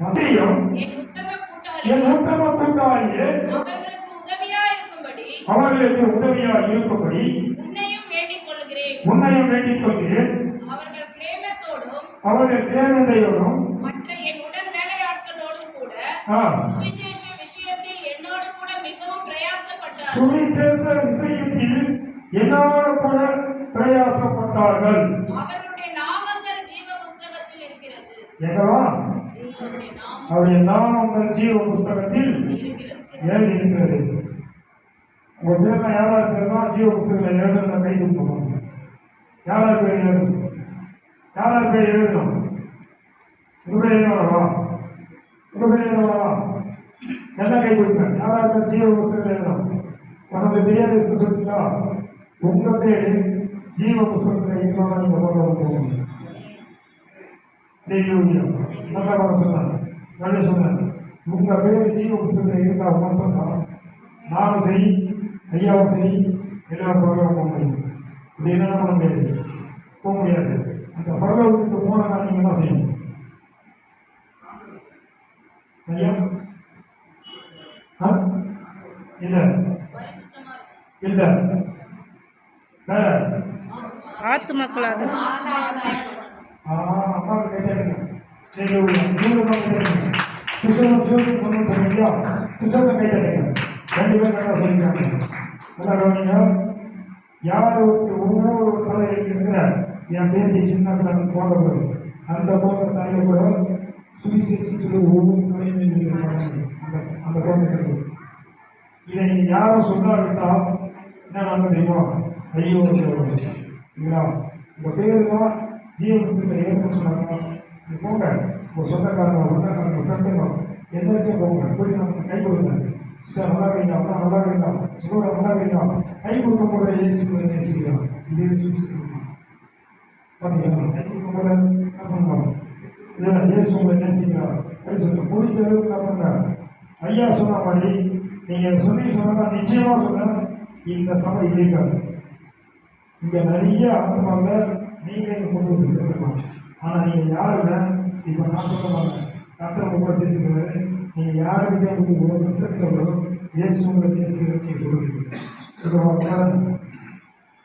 மத்தியும் என் உத்தம கூட்டாளியே அவர்களுக்கு உதவியாக இருக்கும்படி உன்னையும் வேண்டிக் கொள்கிறேன். அவர்கள் தேவதையோடும் மற்ற என் உடன் வேலையாட்களோடும் கூட சுவிசேஷ விஷயத்தில் என்னோடு கூட மிகவும் பிரயாசப்பட்டார்கள். சுவிசேஷ விஷயத்தில் என்னோடு கூட பிரயாசப்பட்டார்கள். அவருடைய நாமங்கள் ஜீவ புஸ்தகத்தில் இருக்கிறது. எங்கவா? அவருடைய நாமங்கள் ஜீவ புஸ்தகத்தில் எழுதி இருக்கிறது. உங்க பேர்ல யாரா இருக்கிறதா ஜீவ புஸ்தகத்தில் எழுதுன கை தூக்கணும். யாரா பேர் எழுதணும்? யாரா பேர் எழுதணும்? உங்க பேர் எழுதவா? உங்க பேர் எழுதவா? எல்லாம் கை தூக்க. யாரா பேர் ஜீவ புஸ்தகத்தில் எழுதணும்? உனக்கு தெரியாத விஷயம் சொல்லிட்டா உங்க பேரு ஜீவ புஸ்தகத்தில் இருந்தாலும் நீங்க போகணும். நல்லா வர சொன்னாங்க. நல்ல சொன்னாங்க. உங்க பேர் ஜீவ புஸ்தகத்தில் இருந்தா மட்டும்தான் நானும் சரி ஐயாவும் சரி எல்லாரும் ப்ரோக்ராம் போக முடியும். அப்படி என்ன பண்ண முடியாது, போக முடியாது. அந்த பரலோகத்துக்கு போனா நீங்க என்ன செய்யணும்? ஐயா இல்ல இல்ல ஆத்துமக்களாக அம்மாவுக்கு கேட்டேன். சிஸ்டம் சொன்னீங்களா? சிஸ்டத்தை கைத்தட்டுங்க. ரெண்டு பேரும் நல்லா சொல்லியிருக்காங்க. நல்லா கவனிங்க. யார் ஒவ்வொரு தலையில் இருக்கிற என் பேத்தி சின்ன போன்ற அந்த போன்ற தலையில் கூட சுவிசேஷம் சொல்லி ஒவ்வொரு தலைமையும் அந்த குழந்தைகளுக்கு இதை நீங்கள் யாரும் சொல்லாவிட்டால் என்ன நடந்து தெரியுமா? ஐயோ இல்லைங்களா? உங்கள் பேர் தான் ஜீவபுஸ்தகத்தில் ஏதுன்னு சொன்னாங்க. நீ போங்க, உங்கள் சொந்தக்காரங்க ஒன்றக்காரங்க ஃப்ரெண்டுங்க எல்லாருக்கும் போங்க, போய் நம்ம கை கொடுங்க. சிஸ்டர் நல்லா இருக்கீங்களா? அண்ணா நல்லா இருக்கீங்களா? சுகரா நல்லா இருக்கீங்களா? கை கொடுக்கும் போது இயேசுவை நேசிக்கலாம். இதே சுவிசேஷம் பார்த்தீங்களா? கை கொடுக்கும் போது என்ன பண்ணுவாங்க? இயேசுவை நேசிக்கலாம். கை சொல்ல முடிஞ்ச அளவுக்கு என்ன பண்ணுறாங்க? ஐயா சொன்ன மாதிரி நீங்கள் சொன்னால் நிச்சயமாக சொன்ன இந்த சபை இருக்காது. இங்கே நிறைய ஆத்மாவில் நீங்களே கொண்டு வந்து சேர்த்துக்கலாம். ஆனால் நீங்கள் யாருங்க? இப்போ நான் சொல்ல மாட்டேன், கர்த்தர் உங்களை பேசுகிறாரு. நீங்கள் யாருக்கிட்டே உங்களுக்கு இயேசு உங்களை பேசுகிறது நீங்கள் சொல்லுவீங்க.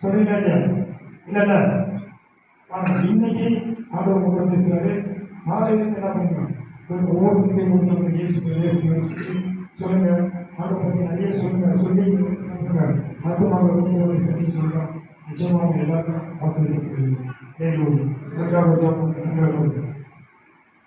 சொல்லுங்க இல்லையா? இல்லை ஆனால் இன்னைக்கு ஆண்டவர் உங்களை பேசுகிறாரு. நாளைக்கு என்ன பண்ணுங்க? ஒவ்வொருத்தருக்கே கொடுத்து இயேசு சொல்லுங்க. ஆண்டை பற்றி நிறைய சொல்லுங்க. சொல்லி ஆத்மாவை ரொம்ப சரி சொல்கிறோம். நிச்சயமாக எல்லாருக்கும் ஆசிரியர்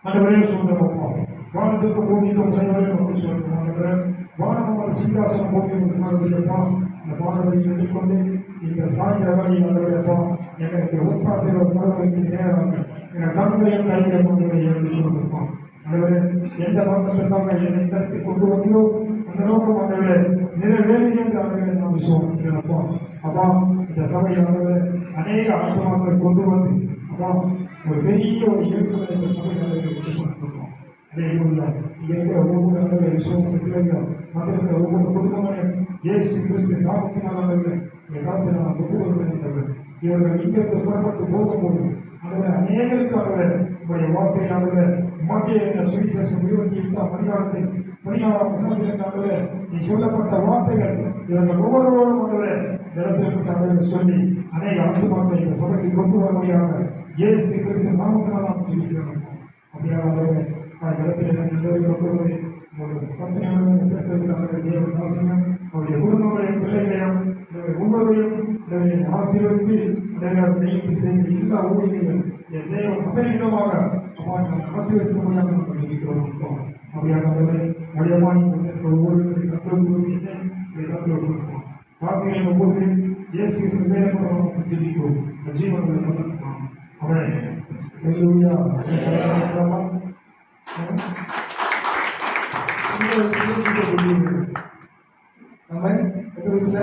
ஆண்டவரே சொல்கிறோம். வானத்துக்கு பூமிக்கும் தலைவரை வந்து சொல்கிறோம். வானமாக சீதாசனம் போட்டி கொடுத்தாருப்பா. இந்த பாடலை எடுத்துக்கொண்டு இந்த சாயந்தர வழி நல்லவரையப்பா எனக்கு ஒத்தாசைகள் புறவைக்கு நேராங்க எங்கள் கண்களையும் கைகளை கொண்டு எழுதி கொடுப்போம். ஆண்டவரே எந்த நோக்கத்திற்காக என்னை தடுத்து கொண்டு வந்தோ அந்த நோக்கம் ஆண்டவரே நிறைவேறி என்று ஆண்டவரை நாம் விசுவாசிக்கிறோம். அப்பா இந்த சபையில் ஆண்டவரே அநேக ஆத்மாக்களை கொண்டு வந்து அப்பா ஒரு பெரிய ஒரு இயக்கத்தை இந்த சபையில் கொடுத்துருக்கோம். அதே இங்கே இருக்கிற ஒவ்வொரு ஆண்டவரை விசுவாச பிள்ளைகள் வந்திருக்கிற ஒவ்வொரு குடும்பங்களையும் இயேசு கிறிஸ்து நாமத்தினால் ஆண்டவரை இந்த காலத்தில் நான் கொண்டு வருகிறேன். இவர்கள் இங்கிருந்து புறப்பட்டு போகும்போது ஆண்டவரை அநேகருக்கு ஆண்டவரை உங்களுடைய வார்த்தையில் ஆண்டவரை மத்திய சுவிசேஷம் 28ஆம் அதிகாரத்தில் 14ஆம் வசனத்திலிருந்து நீ சொல்லப்பட்ட வார்த்தைகள் இவர்கள் ஒவ்வொருவரும் ஆண்டவரை இடத்திற்கு ஆண்டவரை சொல்லி அநேக ஆத்துமாக்களை இந்த சபைக்கு கொண்டு வர முடியாத இயேசு கிறிஸ்து நாமத்தினால் நாம் சொல்லிக்கிறோம். அப்படியாக ஆண்டவரை இடத்தில் எல்லோரும் கொண்டு வந்து ஒரு கம்பெனியாளர்கள் பேசுவதற்காக தேவன் ஆசிரியம் அவருடைய குடும்பங்களையும் பிள்ளைகளையும் ஒவ்வொருவரையும் ஆசீர்வதித்து நினைத்து செய்த எல்லா ஊழியர்களும் என் தேவன் அபரிமிதமாக அப்பா ஆசீர்வதிக்க முடியாமல் நாங்கள் இருக்கிறோம். அப்படியாக வழியமாய் ஒவ்வொரு கற்றுக் வார்த்தைகள் ஒவ்வொரு இயேசு மேலே ஜெபிக்கிறோம். ஜீவன்களை நடத்தலாம். அவரை நம்ம எத்தனை வயசுல